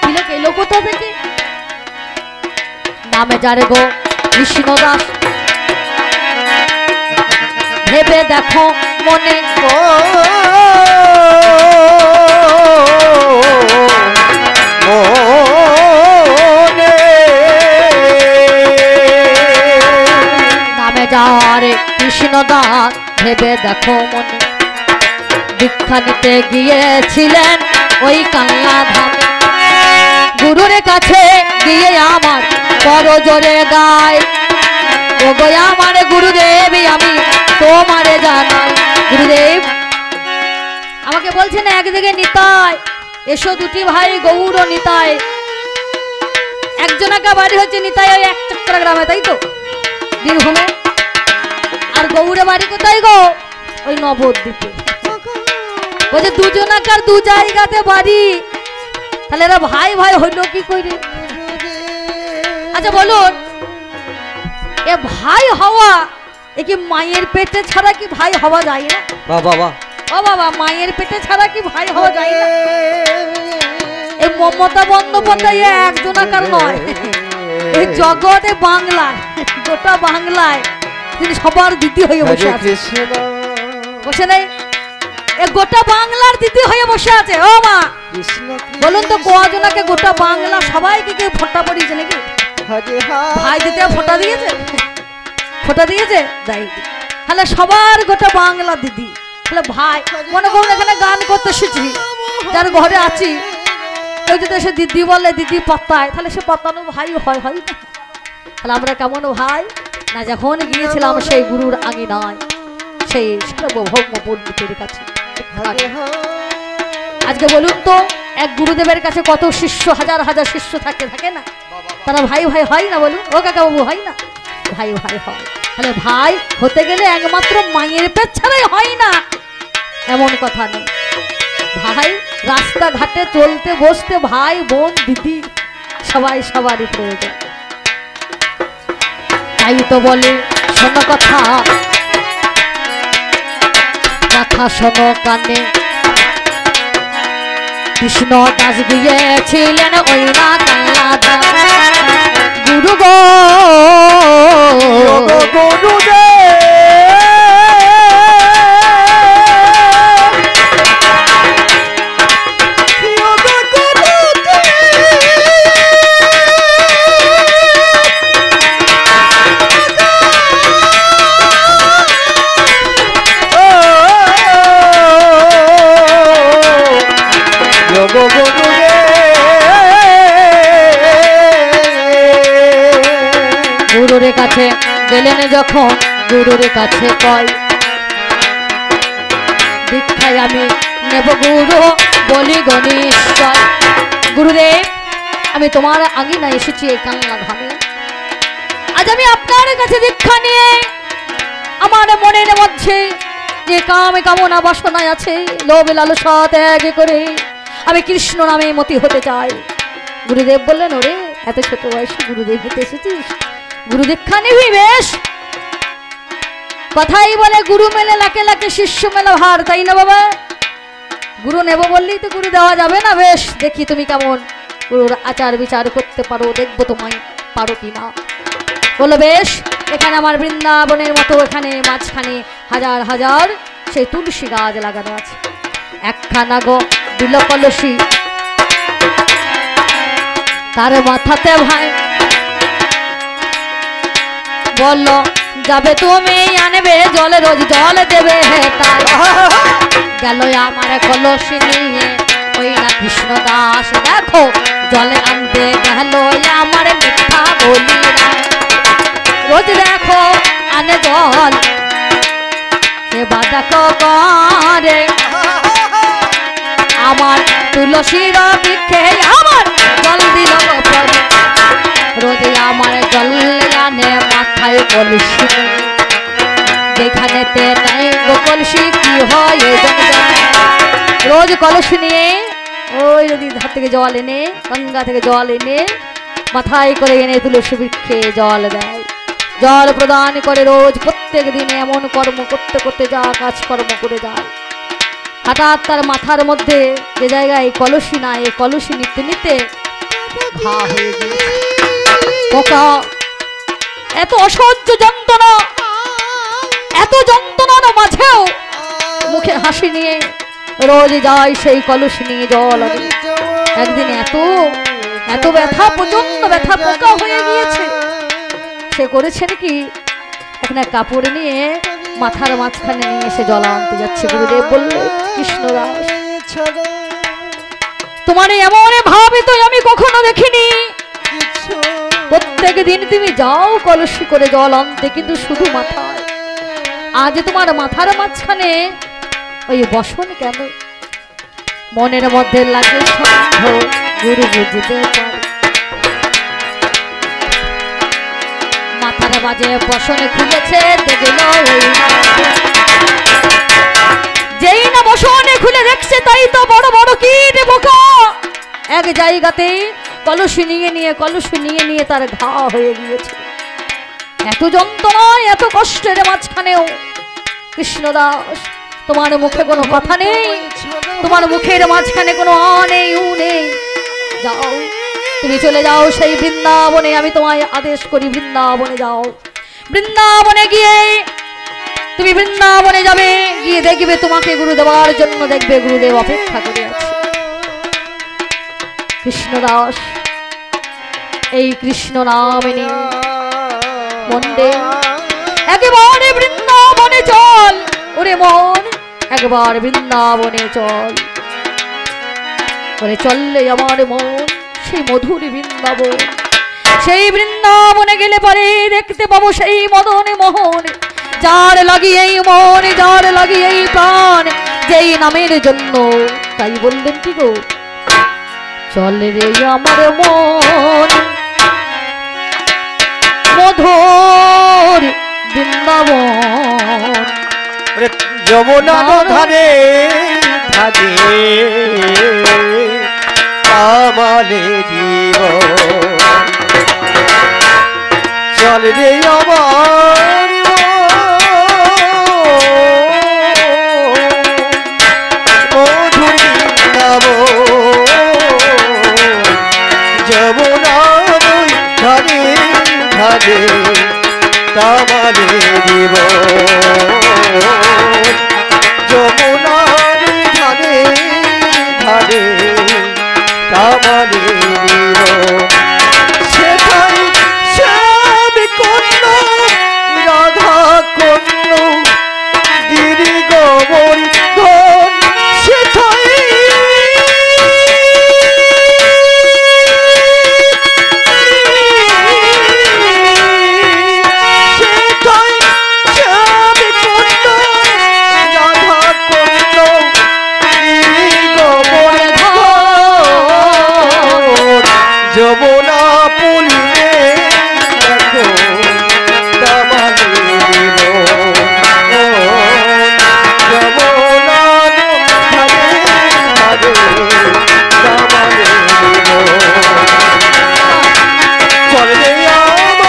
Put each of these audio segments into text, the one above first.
তিলক এলো কোথা থেকে? নামে যারে গো কৃষ্ণ দাস, ভেবে দেখো মনে নামে যারে কৃষ্ণ দাস, ভেবে দেখো মনে দীক্ষা নিতে গিয়েছিলেন ওই কাল্লা ধামে। গুরুর কাছে গিয়ে আমার বড় জোরে গায়, ও গো আমার গুরুদেব আমি তোমারে জানাই। গুরুদেব আমাকে বলছেন একদিকে নিতাই, এসো দুটি ভাই গৌর নিতাই। একজনাকা বাড়ি হচ্ছে নিতাই ওই 1 চক্রা গ্রামে, তাই তো বীরভূমে। আর গৌরে বাড়ি কোথায় গো? ওই নবদ্বীপে। বলছে দুজনাকার দু জায়গাতে বাড়ি, তাহলে এরা ভাই ভাই হইল কি করে? আচ্ছা বলুন, এ ভাই হওয়া এ কি মায়ের পেটে ছাড়া কি ভাই হওয়া যায় না? বাবা ও বাবা, মায়ের পেটে ছাড়া কি ভাই হওয়া যায় না? এই মমতা বন্দ্যোপাধ্যায় একজনাকার নয়, এই জগতে বাংলায়, গোটা বাংলায় তিনি সবার দিদি হয়ে বসে আছে। বসে নেই, এ গোটা বাংলার দিদি হয়ে বসে আছে। ও মা বলুন তো, কজনাকে গোটা বাংলা সবাইকে কেউ ফোঁটা পড়িয়েছে নাকি? ভাই দিতে ফোঁটা দিয়েছে? ফোঁটা দিয়েছে? দেয়নি। তাহলে সবার গোটা বাংলা দিদি, তাহলে ভাই। মনে করুন এখানে গান করতে এসেছি, যার ঘরে আছি, কেউ যদি এসে দিদি বলে, দিদি পাত্তায়, তাহলে সে পাত্তানো ভাই হয়, হয় না? তাহলে আমরা কেমন ভাই না, যখন গিয়েছিলাম সেই গুরুর আগে নয়, সেই সার্বভৌম পণ্ডিতের কাছে। আজকে বলুন তো, এক গুরুদেবের কাছে কত শিষ্য, হাজার হাজার শিষ্য থাকে না? তারা ভাই ভাই হয় না? বলুন ও কাকা বাবু, হয় না? ভাই ভাই হয়। তাহলে ভাই হতে গেলে একমাত্র মায়ের পেট ছাড়াই হয় না এমন কথা নেই। ভাই রাস্তাঘাটে চলতে বসতে ভাই বোন দিদি সবাই সবারই প্রয়োজন। তাই তো বলে শোনো কথা, কথা শোনো কানে। কৃষ্ণ দাস গিয়েছিলেন ওই না কাল্লা ধাম। গুরু গো গুরুর কাছে গেলেন যখন, গুরুর কাছে কয় দীক্ষায় আমি নেব গুরু, বলি গণেশ্বর। গুরুদেব আমি তোমার আঙিনায় এসেছি এই কাল্লা ধামে। আজ আমি আপনার কাছে দীক্ষা নিয়ে আমার মনের মধ্যে যে কামনা বাসনায় আছে, লোভ লালসা ত্যাগ করে আমি কৃষ্ণ নামে মতি হতে চাই। গুরুদেব বললেন, ওরে এত ছোট বয়সে গুরুদেব হতে এসেছিস, গুরু দীক্ষা নিবি? বেশ। কথাই বলে গুরু মেলে লাকে লাকে শিষ্য মেলা ভার, তাই না বাবা? গুরু নেব বললেই তো গুরু দেওয়া যাবে না। বেশ, দেখি তুমি কেমন গুরুর আচার বিচার করতে পারো, দেখবো তোমায় পারো কিনা। বললো বেশ, এখানে আমার বৃন্দাবনের মতো এখানে মাঝখানে হাজার হাজার সেই তুলসী গাছ লাগানো আছে। একখানা গো দিল কলসি, তার মাথাতে ভাই বললো যাবে তুমি আনবে জল, রোজ জল দেবে। গেল আমার কলসি নিয়ে ওই না কৃষ্ণ দাস, দেখো জলে আনতে গেল আমার মিথ্যা বলি না। রোজ দেখো আনে জল, সে বাধা করে আমার তুলসীর বৃক্ষে আমার জল দিল পরে। রোজ আমার জল আনে মাথায় কলসি, যেখানেতে নাই গো কলসি কি হয় রোজ কলসি নিয়ে ওই নদীর ধার থেকে জল এনে, গঙ্গা থেকে জল এনে মাথায় করে এনে তুলসী বৃক্ষে জল দেয়, জল প্রদান করে। রোজ প্রত্যেক দিনে এমন কর্ম করতে করতে যা কাজকর্ম করে যায়। হঠাৎ তার মাথার মধ্যে যে জায়গায় কলসি নাই, এই কলসি নিতে নিতে ঘা হয়ে গিয়েছে। পোকা এত অসহ্য যন্ত্রণা, এত যন্ত্রণার মাঝেও মুখে হাসি নিয়ে রোজ যায় সেই কলস নিয়ে জল আনে। একদিন এত এত ব্যথা, প্রচন্ড ব্যথা, পোকা হয়ে গিয়েছে। সে করেছে নাকি একটা কাপড় নিয়ে মাথার মাঝখানে নিয়ে এসে জল আনতে যাচ্ছে। গুরুদেব বললেন, কৃষ্ণদাস তোমার এমন ভাবে তো আমি কখনো দেখিনি। প্রত্যেক দিন তুমি যাও কলসি করে জল আনতে, কিন্তু শুধু মাথায়। আজ তোমার মাথার মাঝখানে ওই বসন কেন? মনের মধ্যে লাগে সন্দেহ, গুরু বুঝতে পারে। মাথার মাঝে বসনে খুলেছে, দেখল যেই না বসনে খুলে দেখছে তাই তো বড় বড় কি রে বোকা। এক জায়গাতে কলসি নিয়ে তার ঘা হয়ে গিয়েছে। এত যন্ত্রণায়, এত কষ্টের মাঝখানেও কৃষ্ণদাস তোমার মুখে কোনো কথা নেই, তোমার মুখের মাঝখানে কোনো আ নেই, উ নেই। যাও, তুমি চলে যাও সেই বৃন্দাবনে। আমি তোমায় আদেশ করি, বৃন্দাবনে যাও। বৃন্দাবনে গিয়ে তুমি বৃন্দাবনে যাবে, গিয়ে দেখবে তোমাকে গুরু দেওয়ার জন্য দেখবে গুরুদেব অপেক্ষা করে আছে। কৃষ্ণদাস এই কৃষ্ণ নামে মন দে, একেবারে বৃন্দাবনে চল। ওরে মন, একবার বৃন্দাবনে চল। ওরে চললে আমার মন সেই মধুর বৃন্দাবন। সেই বৃন্দাবনে গেলে পরে দেখতে পাবো সেই মদনে মোহন, যার লাগিয়েই মন, যার লাগিয়েই প্রাণ, যেই নামের জন্য। তাই বললেন কি গো, চল রে আমার মন মধুর বৃন্দাবন। যমুনা ধারে ধারে আমালে দিব, চল রে আমার মধুর বৃন্দাবন। যমুনা ধারে ধারে আমালে দিব, যমুনার ধারে ধারে আমালে দিব। সেখানে শ্যাম কন্য রাধা কন্য গিরি গোবর্ধন, সেথায় যমুনা পুলিনে দেখো দামালে দিব, যমুনা ধারে ধারে দামালে দিব। চল রে আমার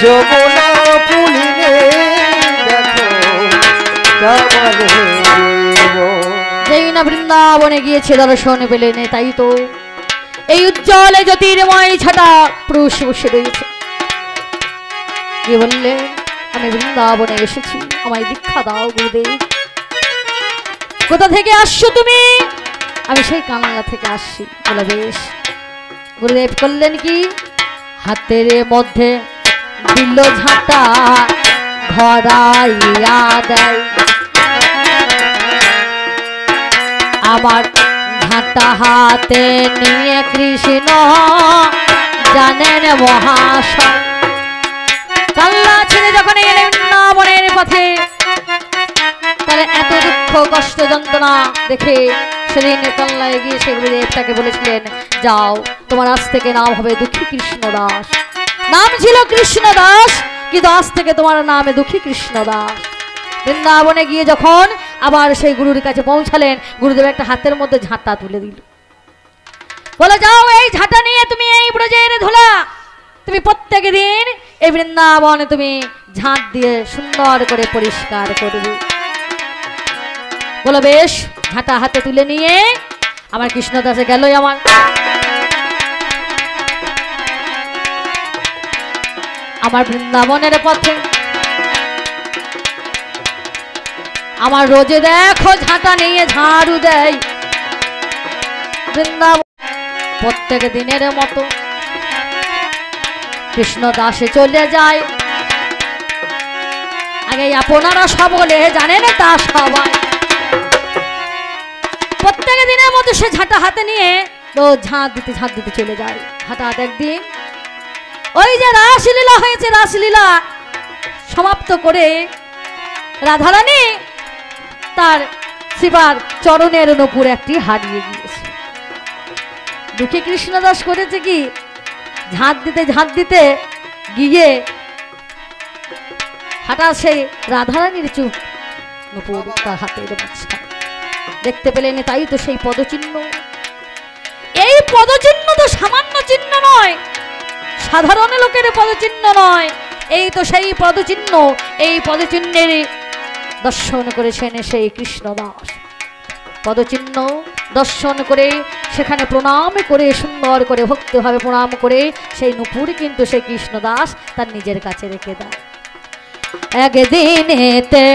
যমুনা পুলিনে দেখো দামালে দিব। যেই না বৃন্দাবনে গিয়েছে দর্শন পেলেন, তাই তো এই উজ্জ্বলে জ্যোতির্ময় ছাটা পুরুষ বসে রয়েছে। কি বললে, আমি বৃন্দাবনে এসেছি, আমায় দীক্ষা দাও গুরুদেব। কোথা থেকে আসছো তুমি? আমি সেই কানালা থেকে আসছি। বলে বেশ। গুরুদেব করলেন কি, হাতের মধ্যে দিল ঝাঁটা ধরাইয়া দেয়। আমার ঝাঁটা হাতে নিয়ে কৃষ্ণ জানেন মহাশয়। কাল্লা ছেড়ে যখন এলেন বনের পথে, তাহলে এত দুঃখ কষ্ট যন্ত্রণা দেখে সেদিন কাল্লায় গিয়ে সেই গুরুদেবটাকে বলেছিলেন, যাও তোমার আজ থেকে নাম হবে দুঃখী কৃষ্ণ দাস। নাম ছিল কৃষ্ণ দাস, কিন্তু আজ থেকে তোমার নামে দুঃখী কৃষ্ণ দাস। বৃন্দাবনে গিয়ে যখন আবার সেই গুরুর কাছে পৌঁছালেন, গুরুদেব একটা হাতের মধ্যে ঝাঁটা তুলে দিল, বলে যাও এই ঝাঁটা নিয়ে তুমি এই ব্রজের ধুলা তুমি প্রত্যেক দিন এই বৃন্দাবনে তুমি ঝাঁট দিয়ে সুন্দর করে পরিষ্কার করবে। বলো বেশ। ঝাঁটা হাতে তুলে নিয়ে আমার কৃষ্ণদাসে গেলই আমার বৃন্দাবনের পথে। আমার রোজে দেখো ঝাঁটা নিয়ে ঝাড়ু দেয় বৃন্দাবন। প্রত্যেক দিনের মতো কৃষ্ণদাসে চলে যায়। আগে আপনারা সকলে জানেন তা সবাই। প্রত্যেক দিনের মতো সে ঝাঁটা হাতে নিয়ে তো ঝাঁট দিতে চলে যায়। হঠাৎ একদিন ওই যে রাসলীলা হয়েছে, রাসলীলা সমাপ্ত করে রাধারানী তার শিবার চরণের নূপুর একটি হারিয়ে গিয়েছে। দুঃখী কৃষ্ণদাস করেছে কি, ঝাঁট দিতে গিয়ে হঠাৎ সেই রাধারানীর চুপ নূপুর তার হাতে দেখতে পেলেন। তাই তো সেই পদচিহ্ন। এই পদচিহ্ন তো সামান্য চিহ্ন নয়, সাধারণ লোকের পদচিহ্ন নয়। এই তো সেই পদচিহ্ন। এই পদচিহ্নের দর্শন করেছেন সেই কৃষ্ণদাস। পদচিহ্ন দর্শন করে সেখানে প্রণাম করে সুন্দর করে ভক্তিভাবে প্রণাম করে সেই নূপুর কিন্তু সেই কৃষ্ণদাস তার নিজের কাছে রেখে দেয়। একদিনেতে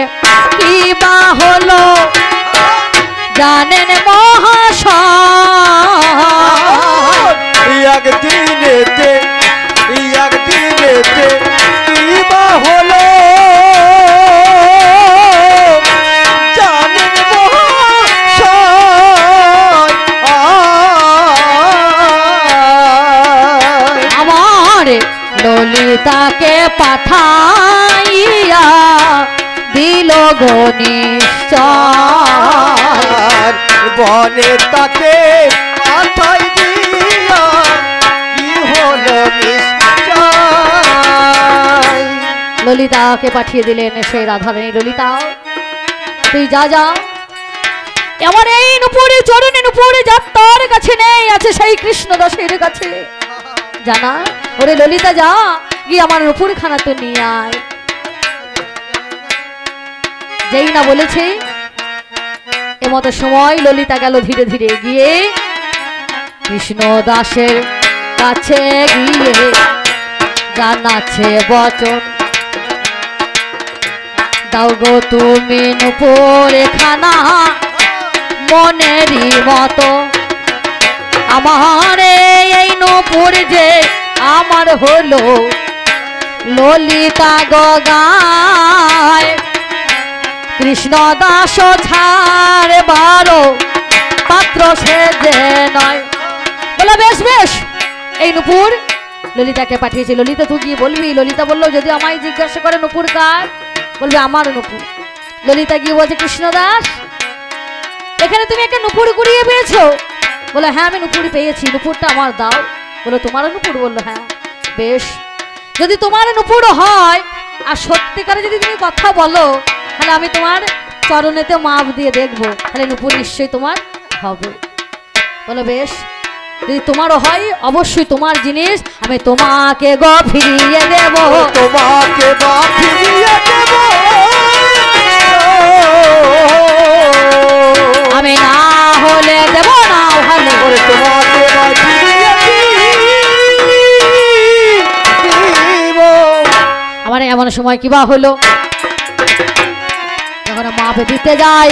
কি বা হলো জানেন মহাশয়, একদিনেতে কি বা হলো জানেন মহাশয়। আমার ললিতাকে পাঠাইয়া দিল গো নিশ্চয়, বনে তাকে পাঠাই দিয়া কি হলো নিশ্চয়। ললিতাকে পাঠিয়ে দিলেন সেই রাধারানী। ললিতা তুই যা যা, আমার এই নূপুরে চরণে নূপুরে যার তার কাছে নেই, আছে সেই কৃষ্ণদাসের কাছে। জানা ওরে ললিতা যা গিয়ে আমার নূপুর খানা তো নিয়ে আয়। যেই না বলেছে এমতো সময় ললিতা গেল ধীরে ধীরে গিয়ে কৃষ্ণদাসের কাছে গিয়ে জানাচ্ছে বচন, দাও গো তুমি নূপুরে খানা মনেরই মতো। আমার এই নূপুর যে আমার হলো ললিতা গগায়, কৃষ্ণদাস ছাড় বারো পাত্র সে যে নয়। বলো বেশ বেশ। এই নূপুর ললিতাকে পাঠিয়েছে। ললিতা তুই গিয়ে বলবি। ললিতা বললো যদি আমায় জিজ্ঞাসা করে নূপুর কার, বলবে আমার নূপুর। ললিতা গিয়ে বলছে কৃষ্ণদাস এখানে তুমি একটা নূপুর কুড়িয়ে পেয়েছো? বলে হ্যাঁ আমি নূপুর পেয়েছি, নূপুরটা আমার দাও। বলো তোমার নূপুর? বললো হ্যাঁ। বেশ, যদি তোমার নূপুর হয় আর সত্যিকারে যদি তুমি কথা বলো তাহলে আমি তোমার চরণেতে মাপ দিয়ে দেখবো, তাহলে নূপুর নিশ্চয়ই তোমার হবে। বলো বেশ, যদি তোমারও হয় অবশ্যই তোমার জিনিস আমি তোমাকে গো ফিরিয়ে দেব, তোমাকে গো ফিরিয়ে দেব। আমি না হলে দেব না ভালো, তোমাকে গো ফিরিয়ে দেব। আমার এমন সময় কিবা হলো যখন মাপে দিতে যায়,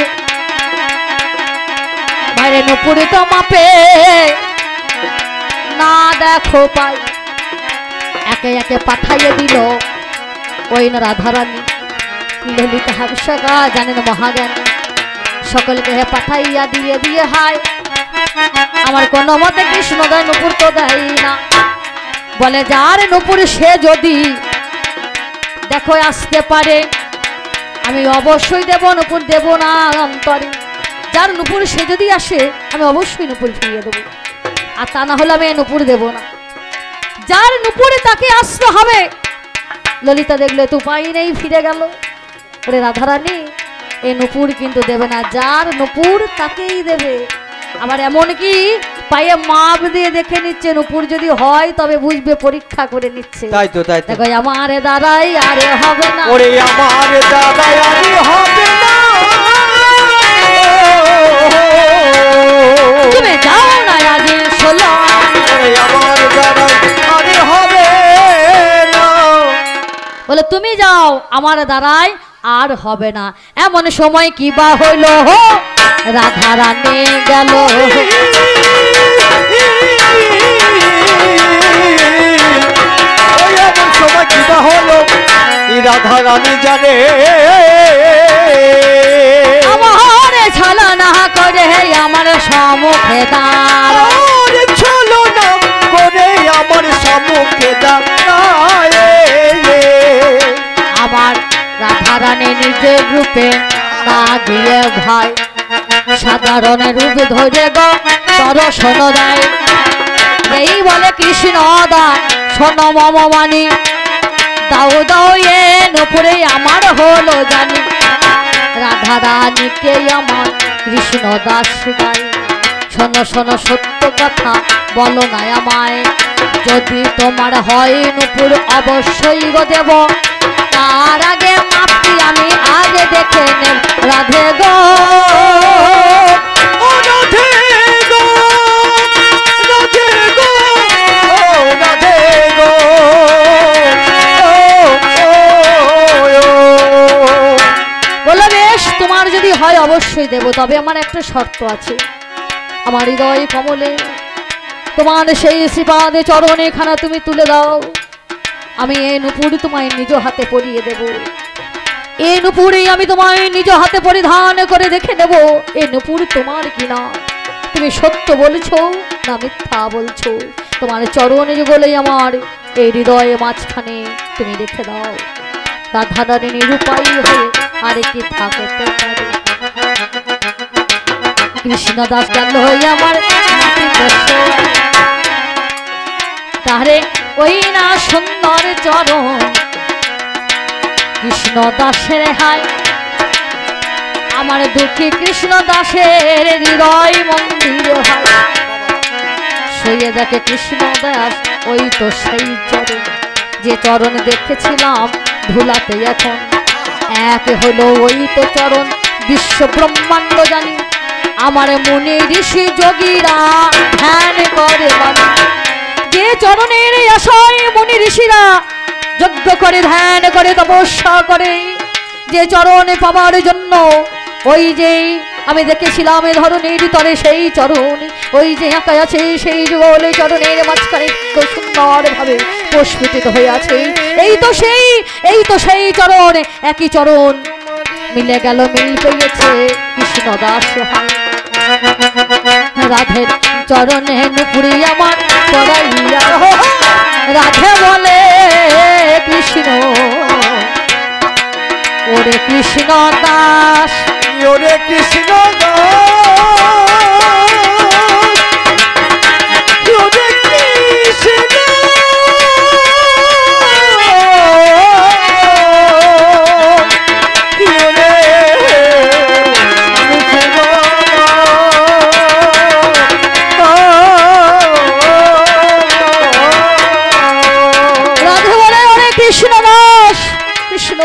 বাইরে নূপুরে তো মাপে না দেখো পাই। একে একে পাঠাইয়ে দিল ওই না রাধারানী ললিতা হাবসা জানেন মহাজ্ঞান, সকলকে হে পাঠাইয়া দিয়ে দিয়ে হায় আমার কোনো মতে কৃষ্ণদয় নূপুর তো দেয় না। বলে যার নূপুর সে যদি দেখো আসতে পারে আমি অবশ্যই দেব, নুপুর দেব না অন্তরে। যার নুপুর সে যদি আসে আমি অবশ্যই নুপুর ফিরিয়ে দেবো, আর তা না হলে আমি নুপুর দেব না। যার নুপুরে তাকে আসতে হবে। ললিতা দেখলে তো উপায় নেই, ফিরে গেল। ওরে রাধারানী, এই নুপুর কিন্তু দেবে না, যার নুপুর তাকেই দেবে। আবার এমন কি পায়ে মাপ দিয়ে দেখে নিচ্ছে, নুপুর যদি হয় তবে বুঝবে, পরীক্ষা করে নিচ্ছে। তাই তো তাই তো। দেখো আমার দাদাই আরে হবে না, ওরে আমার দাদাই আরে হবে না, তুমি যাও না আজ 16। ওরে আমার দাদাই আরে হবে না, বলে তুমি যাও, আমার দ্বারাই আর হবে না। এমন সময় কি বা হইল, রাধা রানী গেল। ওই এমন সময় কি বা হলো, এই রাধা রানী জানে। আমার ছলো না করে আমার সম্মুখে দাঁড়, ওরে চলো না করে আমার সম্মুখে দাঁড়ায়। আমার রাধা রানী নিজের রূপে না দিয়ে ভাই সাধারণ রূপ ধরে গো দর্শন দেয়। এই বলে কৃষ্ণ দা শোনো মম মানি, দাও দাও এ নুপুরে আমার হলো জানি। রাধা রানীকে আমার কৃষ্ণ দাস গায়, শোনো শোনো সত্য কথা বলো না আমায়, যদি তোমার হয় নুপুর অবশ্যই গো দেব, তার আগে মাপটি আমি আগে দেখে নেব। রাধে গো, ও রাধে গো, রাধে গো, ও রাধে গো, বলো বেশ, তোমার যদি হয় অবশ্যই দেব, তবে আমার একটা শর্ত আছে। আমার হৃদয় কমলে তোমার সেই শ্রীপাদে চরণে খানা তুমি তুলে দাও, আমি এই নুপুর তোমায় নিজ হাতে পরিয়ে দেব। এই নুপুরেই আমি তোমায় নিজ হাতে পরিধান করে দেখে নেব এই নুপুর তোমার কিনা, তুমি সত্য বলছো না মিথ্যা বলছো। তোমার চরণে যুগলেই আমার এই হৃদয়ে মাঝখানে তুমি রেখে দাও। রাধা রানী নিরুপায়ী হয়ে আর কি থাকতে পারে। কৃষ্ণ দাস গেল হয়ে আমার তাহলে ওই না সুন্দর চরণ কৃষ্ণ দাসের হায়, আমার দুঃখী কৃষ্ণ দাসের হৃদয় মন্দির হয়। শুয়ে দেখে কৃষ্ণ দাস ওই তো সেই চরণ, যে চরণ দেখেছিলাম ধুলাতে এখন এক হলো ওই তো চরণ। বিশ্ব ব্রহ্মাণ্ড জানি আমার মনে ঋষি যোগীরা ধ্যান করে মানে, যে চরণের আশায় মুনি ঋষিরা যজ্ঞ করে ধ্যান করে তপস্যা করে, যে চরণে পাবার জন্য ওই যে আমি দেখেছিলাম এ ধরনের তরে সেই চরণ, ওই যে একা আছে সেই যুগলে চরণের মাঝখানে সুন্দর ভাবে পুষ্পিত হয়ে আছে। এই তো সেই চরণ, একই চরণ মিলে গেল, মিল পেয়েছে কৃষ্ণ দাস রাধের চরণে নুপুরি আমার পড়াইয়া। রাধে বলে কৃষ্ণ ওরে কৃষ্ণ দাস, ওরে কৃষ্ণ দাস, ওরে কৃষ্ণ, রাধে বলে ওরে কৃষ্ণ দাস, কৃষ্ণ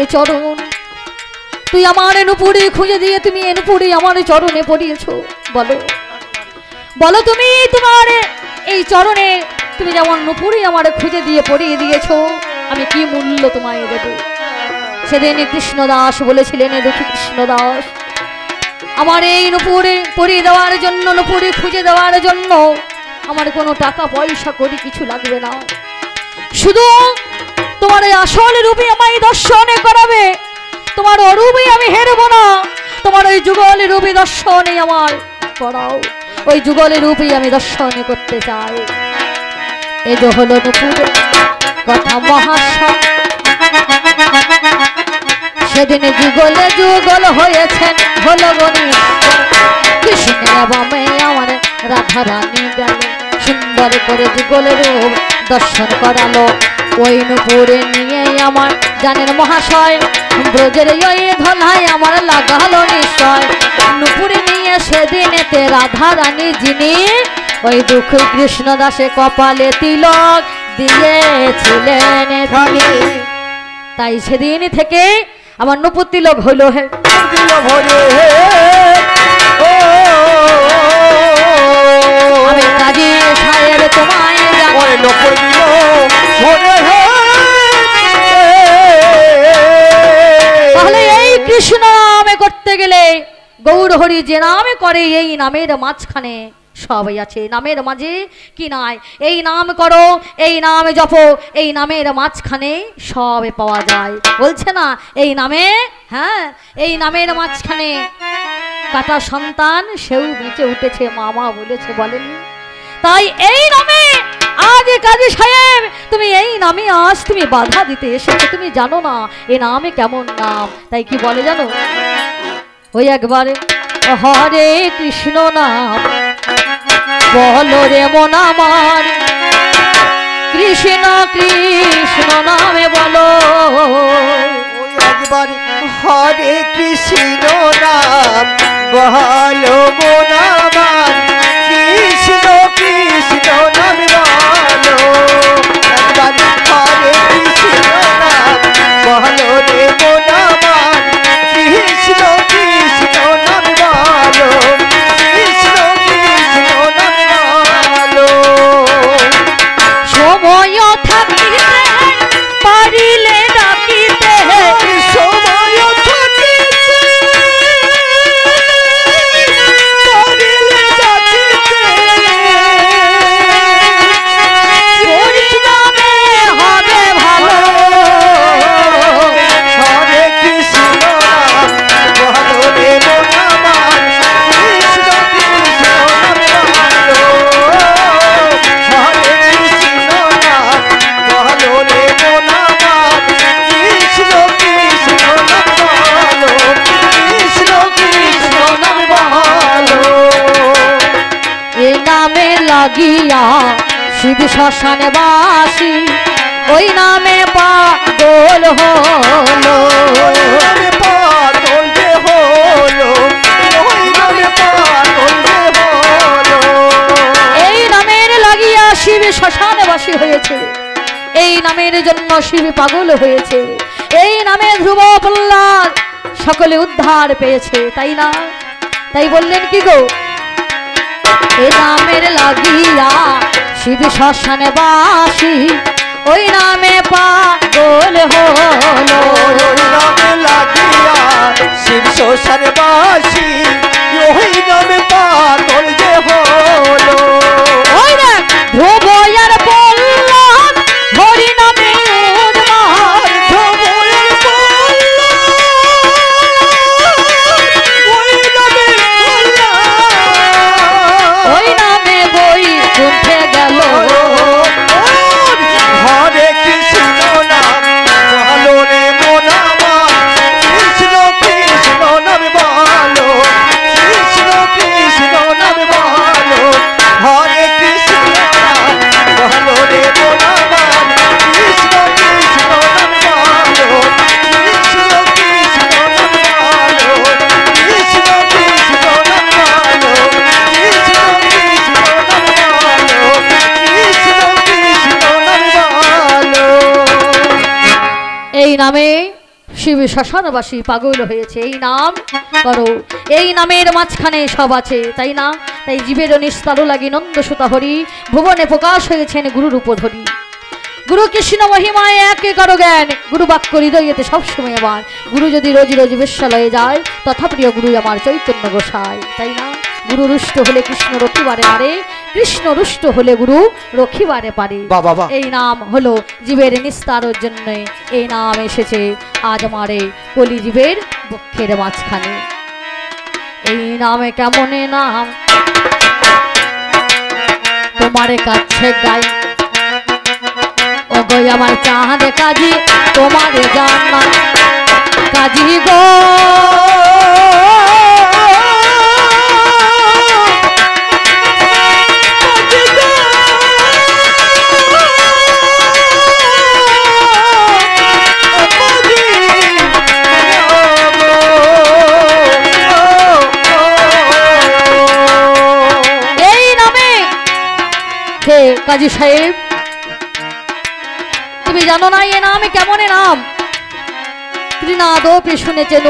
এ চরণ তুই আমার নুপুরে খুঁজে দিয়ে তুমি এ নুপুরে আমার চরণে পড়িয়েছো। বলো বলো তুমি তোমার এই চরণে তুমি যেমন নুপুরে আমার খুঁজে দিয়ে পড়িয়ে দিয়েছো, আমি কি মূল্য তোমায় দেব। সেদিন কৃষ্ণ দাস বলেছিলেন, দুঃখী কৃষ্ণ দাস আমার এই নুপুরে পরিয়ে দেওয়ার জন্য, নুপুরে খুঁজে দেওয়ার জন্য আমার কোনো টাকা পয়সা করি কিছু লাগবে না, শুধু তোমার এই আসল রূপে আমায় দর্শনে করাবে, তোমার অরূপে আমি হেরব না, তোমার ওই যুগল রূপে দর্শনে আমার করাও, ওই যুগলের রূপে আমি দর্শনে করতে চাই। এই যে হলো নুপুরের কথা মহাশয়। সেদিন যুগলে যুগল হয়েছেন হলো গণি কৃষ্ণের বামে আমার রাধা রানী গেল সুন্দর করে যুগলের রূপ দর্শন করালো ওই নুপুরে নিয়ে আমার জানেন মহাশয় ব্রজের ওই ধলায় আমার লাগালো নিশ্চয় নুপুরে নিয়ে সেদিনেতে রাধা রানী যিনি ওই দুঃখ কৃষ্ণ দাসে কপালে তিলক দিয়েছিলেন তিনি। তাই সেদিন থেকে আমার নুপুর তিলক হলো হে দিল ভরে আমি কাজী সাহেব তোমায় ওরে নপুর দিল ভরে তাহলে এই কৃষ্ণ নামে করতে গেলে গৌর হরি যে নামে করে এই নামের মাঝখানে সবই আছে নামের মাঝে কি নাই এই নাম করো এই নাম জপো এই নামের মাঝখানে সবে পাওয়া যায় বলছে না এই নামে হ্যাঁ এই নামের মাঝখানে কাটা সন্তান সেও বেঁচে উঠেছে মামা বলেছে বলেন তাই এই নামে আজ কাজী সাহেব তুমি এই নামে আজ তুমি বাধা দিতে এসেছো তুমি জানো না এই নামে কেমন নাম তাই কি বলে জানো ওই একবারে হরে কৃষ্ণ নাম বলো রে মন আমার কৃষ্ণ কৃষ্ণ নামে বলো ওই একবার হরে কৃষ্ণ নাম বলো মন আমার কৃষ্ণ কৃষ্ণ নাম বলো একবার হরে কৃষ্ণ নাম বলো রে মন আমার কৃষ্ণ কৃষ্ণ নাম বলো কৃষ্ণ কৃষ্ণ নাম বলো সময় থাকিতে পারিলে ডাকিতে সময় থাকিতে পারিলে ডাকিতে পরিণামে হবে ভালো হরে কৃষ্ণ নাম বলো রে মন আমার কৃষ্ণ কৃষ্ণ নাম বলো হরে কৃষ্ণ নাম বলো রে মন আমার কৃষ্ণ কৃষ্ণ নাম বলো কৃষ্ণ কৃষ্ণ নাম বলো এ নামে লাগিয়া শিব শ্মশানে বাসি ওই নামে পাগল হলো নামে পাগল যে হলো ওই নামে পাগল যে হলো এই নামের লাগিয়া শিব শ্মশানে বাসী হয়েছে এই নামের জন্য শিব পাগল হয়েছে এই নামে ধ্রুব প্রহ্লাদ সকলে উদ্ধার পেয়েছে তাই না তাই বললেন কি গো এ নামের লাগিয়া শিব শ্মশানে বাসী ওই নামে পাগল হলো ওই নামে লাগিয়া শিব শ্মশান বাসী ওই নামে পাগল যে হলো ওই দেখ ধ্রুব আর প্রহ্লাদ হরি নামে উন্মাদ ধবয়ের ওই নামে বই কুণ্ঠে গেল হরে কৃষ্ণ নাম বলো রে মন আমার কৃষ্ণ কৃষ্ণ নাম বলো কৃষ্ণ কৃষ্ণ নাম বলো হরে কৃষ্ণ নাম বলো রে মন আমার কৃষ্ণ কৃষ্ণ নাম বলো কৃষ্ণ কৃষ্ণ নাম বলো কৃষ্ণ কৃষ্ণ নাম বলো কৃষ্ণ কৃষ্ণ নাম বলো কৃষ্ণ কৃষ্ণ নাম বলো এই নামে শিব শ্মশানবাসী পাগল হয়েছে এই নাম করো এই নামের মাঝখানে সব আছে তাই না তাই জীবের নিস্তার লাগি নন্দ সুতা হরি ভুবনে প্রকাশ হয়েছেন গুরুর উপধরি গুরু কৃষ্ণ মহিমায় একে করো জ্ঞান গুরু বাক্য হৃদয়েতে সবসময় আমার গুরু যদি রোজ রোজ বেশ্যালয়ে যায় তথা প্রিয় গুরু আমার চৈতন্য গোসাই তাই না গুরু রুষ্ট হলে কৃষ্ণ রক্ষিবারে পারে কৃষ্ণ রুষ্ট হলে গুরু রক্ষিবারে পারে বাবা এই নাম হলো জীবের নিস্তারের জন্য এই নাম এসেছে আজ আমার এই কলিজীবের বক্ষের মাঝখানে এই নামে কেমন নাম তোমার কাছে গাই ও গো আমার চাঁদ কাজী তোমার জানা কাজী গো কাজী সাহেব তুমি জানো না এ নাম কেমন নাম ত্রিনাদপি শুনেছেন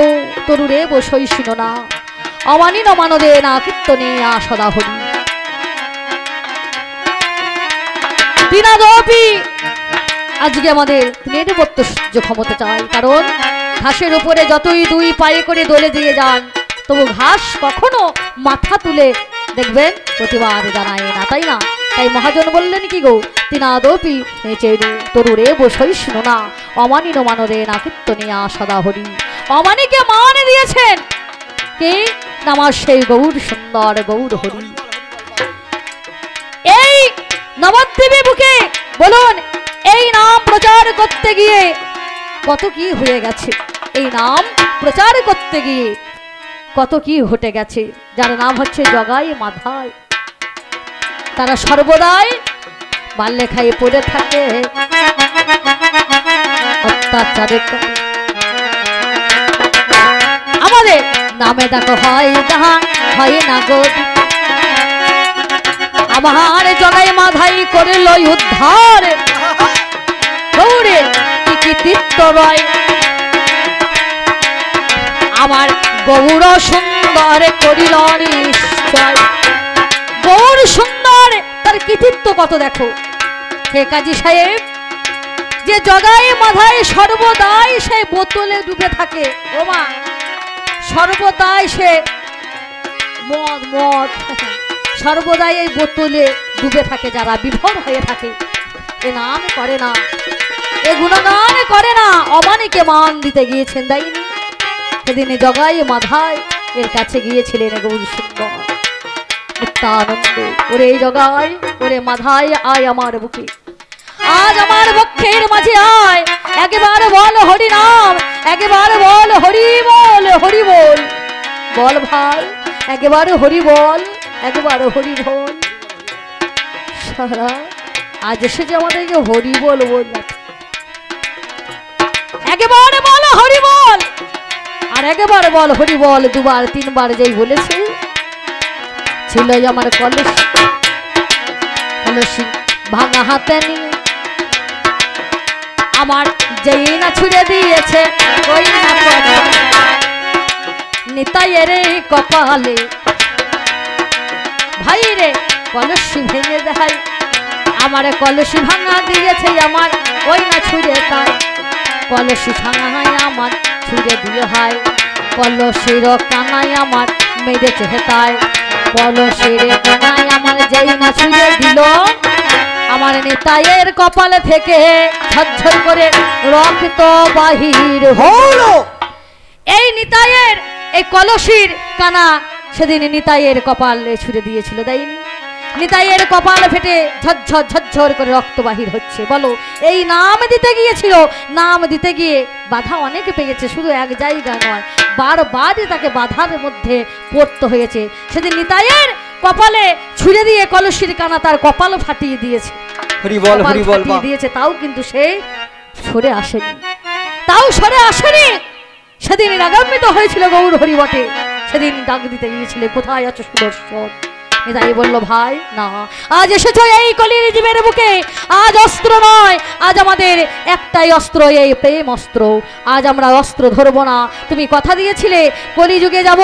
তরুরে বসই শুনো না অমানি ন মানদে না কীর্তনে সদা হরি ত্রিনাদপি আজকে আমাদের নেটবর্ত সহ্য ক্ষমতা চাই কারণ ঘাসের উপরে যতই দুই পায়ে করে দোলে দিয়ে যান তবু ঘাস কখনো মাথা তুলে দেখবেন প্রতিবাদ জানায় না তাই না তাই মহাজন বললেন কি গো তিনাদপি চেনু তরুরে বসই শুনো না অমানিন মানদে না কীর্তনিয়া সদা হরি অমানিকে মান দিয়েছেন কে নামার সেই গৌর সুন্দর গৌর হরি এই নবদ্বীপে বুকে বলুন এই নাম প্রচার করতে গিয়ে কত কি হয়ে গেছে এই নাম প্রচার করতে গিয়ে কত কি ঘটে গেছে যার নাম হচ্ছে জগাই মাধাই তারা সর্বদাই বাল্যে খাইয়ে পড়ে থাকে অত্যাচারে আমাদের নামে দেখো হয় যাহা হয় না গো আমার জগাই মাধাই করে লই উদ্ধার গৌরে কি কৃতিত্ব রয় আমার গৌর সুন্দর করিল নিশ্চয় গৌর সুন্দর তার কৃতিত্ব কত দেখো হে কাজী সাহেব যে জগাই মাধাই সর্বদাই সে বোতলে ডুবে থাকে ও মা সর্বদাই সে মদ মদ সর্বদাই এই বোতলে ডুবে থাকে যারা বিভোর হয়ে থাকে এ নাম করে না এ গুণগান করে না অমানিকে মান দিতে গিয়েছেন দাইনি সেদিনে জগাই মাধাই এর কাছে গিয়েছিলেন গৌর সুন্দর নিত্যানন্দ ওরে জগাই ওরে মাধাই আয় আমার বুকে আজ আমার বক্ষের মাঝে আয় একবার বল হরি নাম একবার বল হরি বল হরি বল বল ভাই একবার হরি বল একবার হরি বল সারা আজ এসেছে আমাদেরকে হরি বল বল একবার বল হরি বল আর একবার বল হরি বল দুবার তিনবার যেই বলেছে ছিল আমার কলসি ভাঙা হাতে নিয়ে আমার যেই না ছুড়ে দিয়েছে ওই না নিতাইয়ের কপালে ভাই রে কলসি ভেঙে দেয় আমার কলসি ভাঙা দিয়েছে আমার ওই না ছুড়ে তাই কলসি ভাঙা হয় আমার ছুড়ে দিয়ে হয় কলসির কানায় আমার মেরেছে হেতায় কলসির কানায় আমার যেই না ছুড়ে দিল আমার নিতাইয়ের কপালে থেকে ঝরঝর করে রক্ত বাহির হলো এই নিতাইয়ের এই কলসির কানা সেদিন নিতাইয়ের কপালে ছুড়ে দিয়েছিল তাইনি নিতাইয়ের কপাল ফেটে ঝরঝর ঝরঝর করে রক্ত বাহির হচ্ছে বলো এই নাম দিতে গিয়েছিল নাম দিতে গিয়ে বাধা অনেকে পেয়েছে শুধু এক জায়গা নয় বারবার তাকে বাধার মধ্যে পড়তে হয়েছে সেদিন নিতাইয়ের কপালে ছুড়ে দিয়ে কলসির কানা তার কপাল ফাটিয়ে দিয়েছে হরি বল হরি বল দিয়েছে তাও কিন্তু সে সরে আসেনি তাও সরে আসেনি সেদিন রাগান্বিত হয়েছিল গৌর হরি বটে সেদিন ডাক দিতে গিয়েছিল কোথায় আছো সুদর্শন তাই বললো ভাই না আজ এসেছো এই কলির জীবের বুকে আজ অস্ত্র নয় আজ আমাদের একটাই অস্ত্র এই প্রেম অস্ত্র আজ আমরা অস্ত্র ধরবো না তুমি কথা দিয়েছিলে কলিযুগে যাব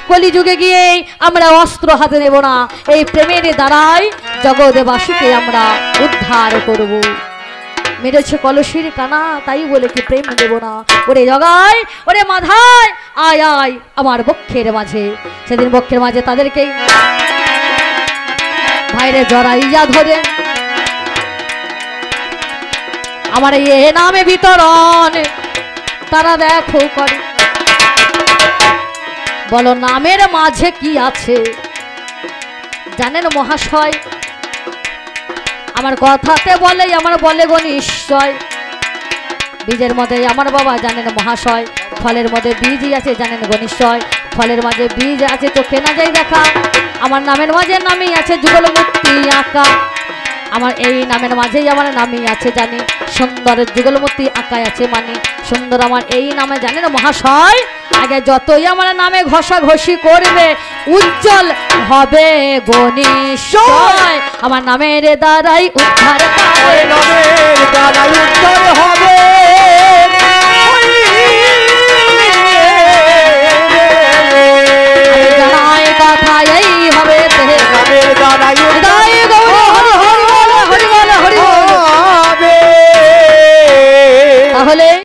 কলিযুগে গিয়ে আমরা অস্ত্র হাতে নেব না এই প্রেমের দ্বারাই জগৎবাসীকে আমরা উদ্ধার করব মেরেছে কলসির কানা তাই বলে কি প্রেম দেব না ওরে জগাই ওরে মাধাই আয় আয় আমার বক্ষের মাঝে সেদিন বক্ষের মাঝে তাদেরকে ভাইরে জড়াইয়া ধরে আমার এ নামে বিতরণ তারা দেখো করে বলো নামের মাঝে কি আছে জানেন মহাশয় আমার কথাতে বলে আমার বলে গো নিশ্চয় বীজের মধ্যে আমার বাবা জানেন মহাশয় ফলের মধ্যে বীজই আছে জানেন গণিশ্বয়, ফলের মাঝে বীজ আছে চোখে না যাই দেখা। আমার নামের মাঝে নামই আছে যুগল মূর্তি আঁকা, আমার এই নামের মাঝেই আমার নামই আছে জানি, সুন্দর যুগল মূর্তি আঁকায় আছে মানি। সুন্দর আমার এই নামে জানেন মহাশয়, আগে যতই আমার নামে ঘষাঘষি করবে উজ্জ্বল হবে গণিশ্বয়। আমার নামের দ্বারাই উদ্ধার পাবে, নামের দ্বারা